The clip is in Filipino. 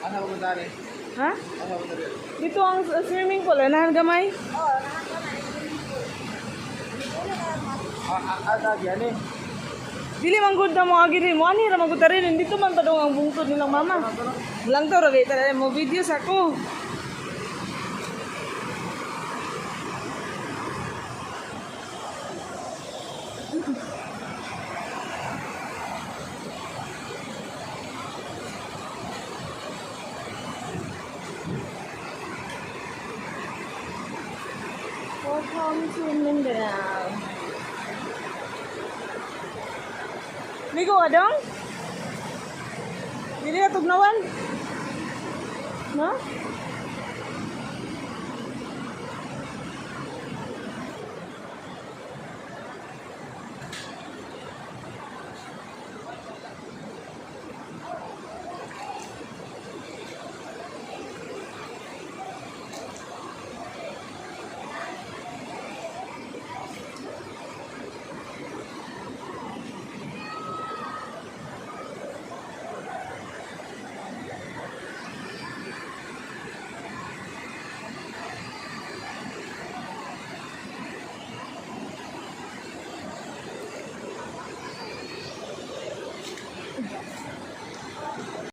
Ano ba dari? Ha? Ano ba dari? Dito ang swimming pool, nahan gamay. Lagi ani. Dili man gud na mo agi mo ani ra magud rin dito man padong ang bungtod nilang mama. Lang to ra kita mo videos ako. Welcome to Mindanao. Ligo ka dong? Dili na tugnawan? No?